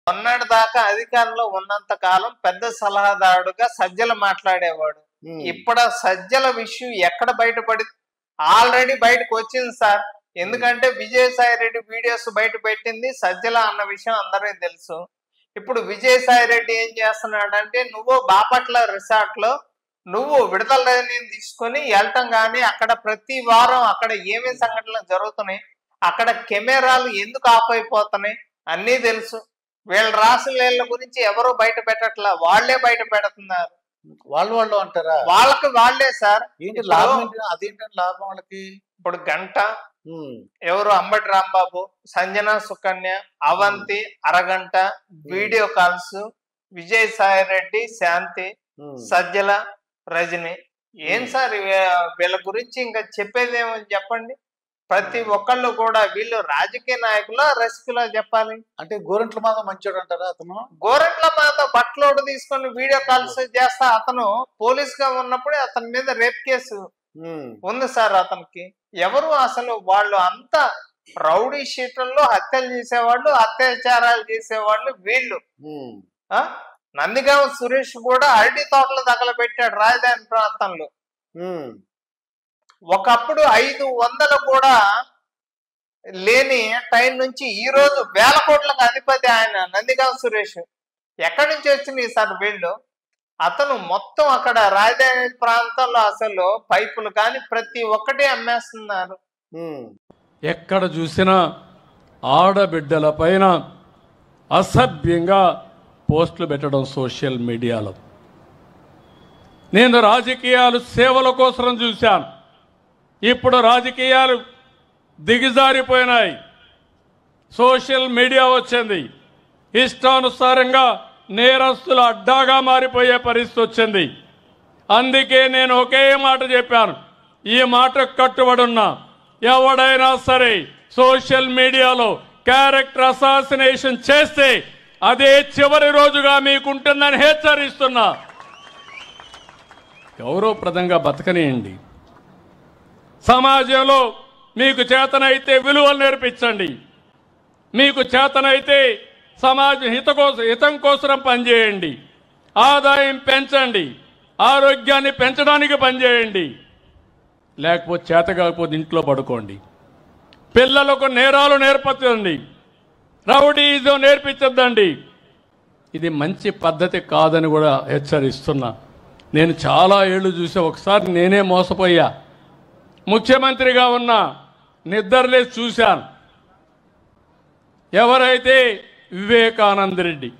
మొన్నటి దాకా అధికారంలో ఉన్నంత కాలం పెద్ద సలహాదారుడుగా సజ్జల మాట్లాడేవాడు. ఇప్పుడు సజ్జల విషయం ఎక్కడ బయటపడి ఆల్రెడీ బయటకు వచ్చింది సార్. ఎందుకంటే విజయసాయి రెడ్డి వీడియోస్ బయట పెట్టింది సజ్జల అన్న విషయం అందరికీ తెలుసు. ఇప్పుడు విజయసాయి రెడ్డి ఏం చేస్తున్నాడంటే, నువ్వు బాపట్ల రిసార్ట్ లో నువ్వు విడుదల రజనీని తీసుకొని వెళ్ళటం కానీ, అక్కడ ప్రతి వారం అక్కడ ఏమేమి సంఘటనలు జరుగుతున్నాయి, అక్కడ కెమెరాలు ఎందుకు ఆఫ్ అయిపోతున్నాయి అన్నీ తెలుసు. వీళ్ళ రాసుల గురించి ఎవరు బయట పెట్టట్లా, వాళ్లే బయట పెడుతున్నారు. వాళ్ళు అంటారా? వాళ్ళకి వాళ్లే సార్. ఏంటి లాభం? అదేంటంటే లాభం వాళ్ళకి. ఇప్పుడు గంట ఎవరు అంబటి రాంబాబు, సంజన సుకన్య, అవంతి అరగంట వీడియో కాల్స్, విజయసాయి రెడ్డి, శాంతి, సజ్జల, రజని. ఏం సార్ వీళ్ళ గురించి ఇంకా చెప్పేదేమో చెప్పండి. ప్రతి ఒక్కళ్ళు కూడా వీళ్ళు రాజకీయ నాయకుల రసికులా చెప్పాలి. అంటే గోరంట్ల మాధవ్ మంచోడు అంటారా? అతను గోరంట్ల మాధవ్ బట్టలోడు తీసుకొని వీడియో కాల్స్ చేస్తా అతను పోలీస్ గా ఉన్నప్పుడే అతని మీద రేప్ కేసు ఉంది సార్. అతనికి ఎవరు అసలు వాళ్ళు అంతా రౌడీ షీటర్లో హత్యలు చేసేవాళ్ళు, అత్యాచారాలు చేసేవాళ్ళు వీళ్ళు. నందిగామ సురేష్ కూడా అరటి తోటలు తగలబెట్టాడు రాజధాని ప్రాంతంలో. ఒకప్పుడు 500 కూడా లేని టైం నుంచి ఈ రోజు 1000 కోట్లకు అధిపతి ఆయన నందిగామ సురేష్. ఎక్కడి నుంచి వచ్చింది సార్ వీళ్ళు? అతను మొత్తం అక్కడ రాజధాని ప్రాంతంలో అసలు పైపులు కానీ ప్రతి ఒక్కటి అమ్మేస్తున్నారు. ఎక్కడ చూసినా ఆడబిడ్డల పైన అసభ్యంగా పోస్టులు పెట్టడం సోషల్ మీడియాలో. నేను రాజకీయాలు సేవల కోసం చూశాను. ఇప్పుడు రాజకీయాలు దిగజారిపోయినాయి. సోషల్ మీడియా వచ్చింది. ఇష్టానుసారంగా నేరస్తుల అడ్డాగా మారిపోయే పరిస్థితి వచ్చింది. అందుకే నేను ఒకే మాట చెప్పాను, ఈ మాటకు కట్టుబడి ఉన్నా. ఎవడైనా సరే సోషల్ మీడియాలో క్యారెక్టర్ అసాసినేషన్ చేస్తే అదే చివరి రోజుగా మీకుంటుందని హెచ్చరిస్తున్నా. గౌరవప్రదంగా బతకనియండి. సమాజంలో మీకు చేతనైతే విలువలు నేర్పించండి. మీకు చేతనైతే సమాజ హితం కోసం పనిచేయండి. ఆదాయం పెంచండి. ఆరోగ్యాన్ని పెంచడానికి పనిచేయండి. లేకపోతే చేత కాకపోతే ఇంట్లో పడుకోండి. పిల్లలకు నేరాలు నేర్పించండి. రౌడీజం నేర్పించద్దండి. ఇది మంచి పద్ధతి కాదని కూడా హెచ్చరిస్తున్నా. నేను చాలా ఏళ్ళు చూసా. ఒకసారి నేనే మోసపోయా. ముఖ్యమంత్రిగా ఉన్నా నిద్రలేసి చూశాను. ఎవరైతే వివేకానంద రెడ్డి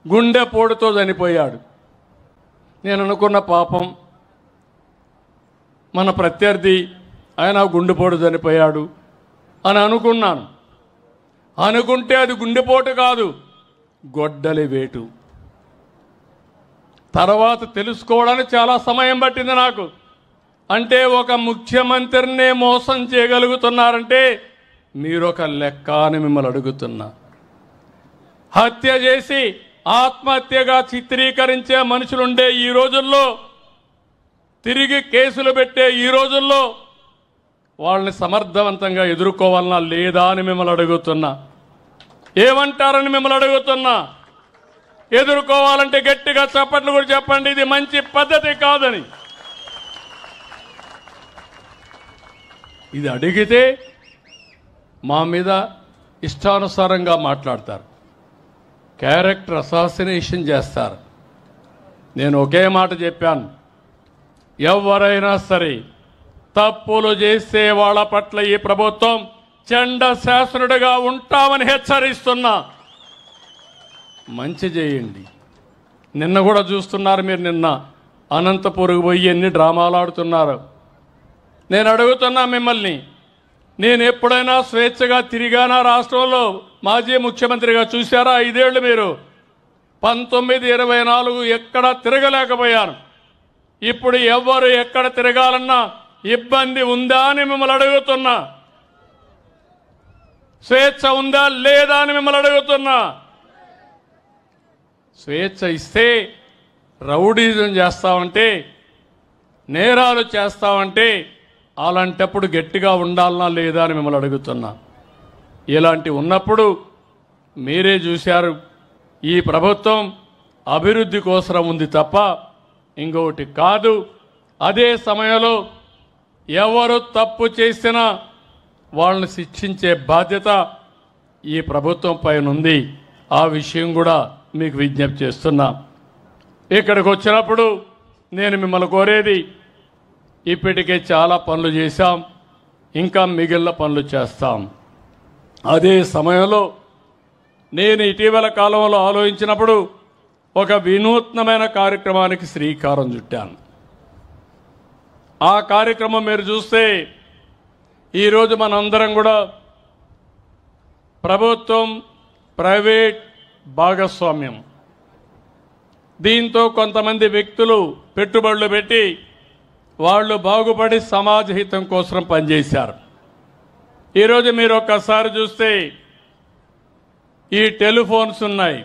గుండెపోటుతో చనిపోయాడు. నేను అనుకున్న పాపం మన ప్రత్యర్థి ఆయన గుండెపోటు చనిపోయాడు అని అనుకున్నాను. అనుకుంటే అది గుండెపోటు కాదు, గొడ్డలి వేటు. తర్వాత తెలుసుకోవడానికి చాలా సమయం పట్టింది నాకు. అంటే ఒక ముఖ్యమంత్రినే మోసం చేయగలుగుతున్నారంటే మీరొక లెక్క అని మిమ్మల్ని అడుగుతున్నా. హత్య చేసి ఆత్మహత్యగా చిత్రీకరించే మనుషులుండే ఈ రోజుల్లో, తిరిగి కేసులు పెట్టే ఈ రోజుల్లో వాళ్ళని సమర్థవంతంగా ఎదుర్కోవాలన్నా లేదా అని మిమ్మల్ని అడుగుతున్నా. ఏమంటారని మిమ్మల్ని అడుగుతున్నా. ఎదుర్కోవాలంటే గట్టిగా చప్పట్లు కూడా చెప్పండి. ఇది మంచి పద్ధతి కాదని. ఇది అడిగితే మా మీద ఇష్టానుసారంగా మాట్లాడతారు, క్యారెక్టర్ అసాసినేషన్ చేస్తారు. నేను ఒకే మాట చెప్పాను, ఎవరైనా సరే తప్పులు చేసే వాళ్ళ పట్ల ఈ ప్రభుత్వం చండ శాసనుడిగా ఉంటామని హెచ్చరిస్తున్నా. మంచి చేయండి. నిన్న కూడా చూస్తున్నారు మీరు. నిన్న అనంతపురకు పోయి ఎన్ని డ్రామాలు ఆడుతున్నారు. నేను అడుగుతున్నా మిమ్మల్ని, నేను ఎప్పుడైనా స్వేచ్ఛగా తిరిగానా రాష్ట్రంలో? మాజీ ముఖ్యమంత్రిగా చూశారా 5 ఏళ్ళు మీరు? 19, 24 ఎక్కడ తిరగలేకపోయాను. ఇప్పుడు ఎవరు ఎక్కడ తిరగాలన్నా ఇబ్బంది ఉందా అని మిమ్మల్ని అడుగుతున్నా. స్వేచ్ఛ ఉందా లేదా అని మిమ్మల్ని అడుగుతున్నా. స్వేచ్ఛ ఇస్తే రౌడీజం చేస్తామంటే, నేరాలు చేస్తామంటే అలాంటప్పుడు గట్టిగా ఉండాలనా లేదా అని మిమ్మల్ని అడుగుతున్నా. ఇలాంటి ఉన్నప్పుడు మీరే చూశారు. ఈ ప్రభుత్వం అభివృద్ధి కోసం ఉంది తప్ప ఇంకొకటి కాదు. అదే సమయంలో ఎవరు తప్పు చేసినా వాళ్ళని శిక్షించే బాధ్యత ఈ ప్రభుత్వం పైన ఉంది. ఆ విషయం కూడా మీకు విజ్ఞప్తి చేస్తున్నా. ఇక్కడికి వచ్చినప్పుడు నేను మిమ్మల్ని కోరేది, ఇప్పటికే చాలా పనులు చేశాం, ఇంకా మిగిలిన పనులు చేస్తాం. అదే సమయంలో నేను ఇటీవల కాలంలో ఆలోచించినప్పుడు ఒక వినూత్నమైన కార్యక్రమానికి శ్రీకారం చుట్టాను. ఆ కార్యక్రమం మీరు చూస్తే ఈరోజు మనందరం కూడా ప్రభుత్వం ప్రైవేట్ భాగస్వామ్యం, దీంతో కొంతమంది వ్యక్తులు పెట్టుబడులు పెట్టి వాళ్ళు బాగుపడి సమాజ హితం కోసం పనిచేశారు. ఈరోజు మీరు ఒక్కసారి చూస్తే ఈ టెలిఫోన్స్ ఉన్నాయి.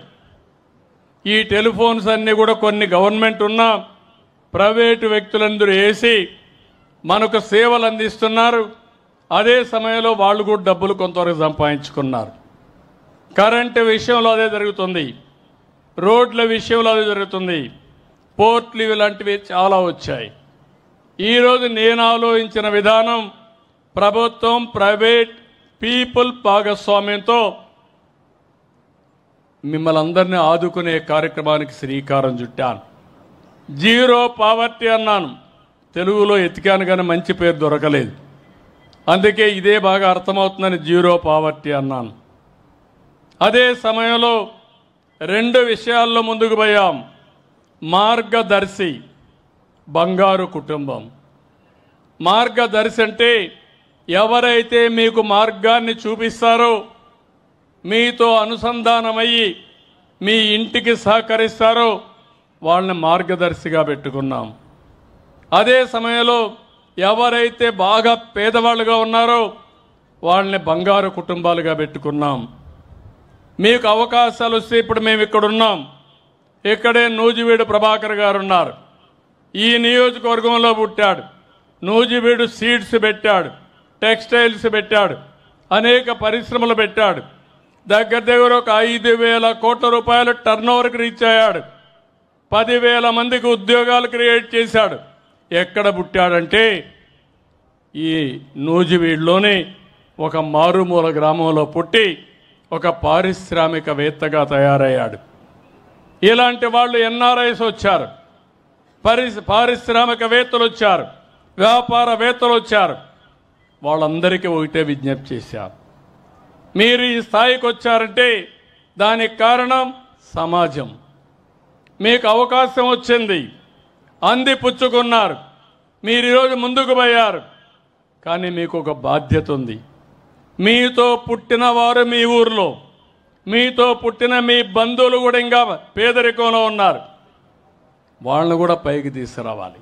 ఈ టెలిఫోన్స్ అన్నీ కూడా కొన్ని గవర్నమెంట్ ఉన్నా ప్రైవేటు వ్యక్తులందరూ వేసి మనకు సేవలు అందిస్తున్నారు. అదే సమయంలో వాళ్ళు కూడా డబ్బులు కొంతవరకు సంపాదించుకున్నారు. కరెంటు విషయంలో అదే జరుగుతుంది, రోడ్ల విషయంలో అదే జరుగుతుంది, పోర్ట్లు ఇలాంటివి చాలా వచ్చాయి. ఈరోజు నేను ఆలోచించిన విధానం ప్రభుత్వం ప్రైవేట్ పీపుల్ భాగస్వామ్యంతో మిమ్మల్ని అందరినీ ఆదుకునే కార్యక్రమానికి శ్రీకారం చుట్టాను. జీరో పావర్టీ అన్నాను, తెలుగులో ఎతికాను కానీ మంచి పేరు దొరకలేదు, అందుకే ఇదే బాగా అర్థమవుతుందని జీరో పావర్టీ అన్నాను. అదే సమయంలో 2 విషయాల్లో ముందుకు పోయాం. మార్గదర్శి, బంగారు కుటుంబం. మార్గదర్శి అంటే ఎవరైతే మీకు మార్గాన్ని చూపిస్తారో, మీతో అనుసంధానమయ్యి మీ ఇంటికి సహకరిస్తారో వాళ్ళని మార్గదర్శిగా పెట్టుకున్నాం. అదే సమయంలో ఎవరైతే బాగా పేదవాళ్ళుగా ఉన్నారో వాళ్ళని బంగారు కుటుంబాలుగా పెట్టుకున్నాం. మీకు అవకాశాలు వస్తే ఇప్పుడు మేము ఇక్కడ ఉన్నాం. ఇక్కడే నూజివీడు ప్రభాకర్ గారు ఉన్నారు. ఈ నియోజకవర్గంలో పుట్టాడు. నూజివీడు సీడ్స్ పెట్టాడు, టెక్స్టైల్స్ పెట్టాడు, అనేక పరిశ్రమలు పెట్టాడు. దగ్గర ఒక 5,000 కోట్ల రూపాయల టర్నోవర్కి రీచ్ అయ్యాడు. 10,000 మందికి ఉద్యోగాలు క్రియేట్ చేశాడు. ఎక్కడ పుట్టాడంటే ఈ నూజివీడులోని ఒక మారుమూల గ్రామంలో పుట్టి ఒక పారిశ్రామికవేత్తగా తయారయ్యాడు. ఇలాంటి వాళ్ళు ఎన్ఆర్ఐస్ వచ్చారు, పారిశ్రామికవేత్తలు వచ్చారు, వ్యాపారవేత్తలు వచ్చారు. వాళ్ళందరికీ ఒకటే విజ్ఞప్తి చేశారు, మీరు ఈ స్థాయికి వచ్చారంటే దానికి కారణం సమాజం. మీకు అవకాశం వచ్చింది, అందిపుచ్చుకున్నారు, మీరు ఈరోజు ముందుకు పోయారు. కానీ మీకు ఒక బాధ్యత ఉంది. మీతో పుట్టిన వారు మీ ఊర్లో, మీతో పుట్టిన మీ బంధువులు కూడా ఇంకా పేదరికంలో ఉన్నారు, వాళ్ళని కూడా పైకి తీసుకురావాలి.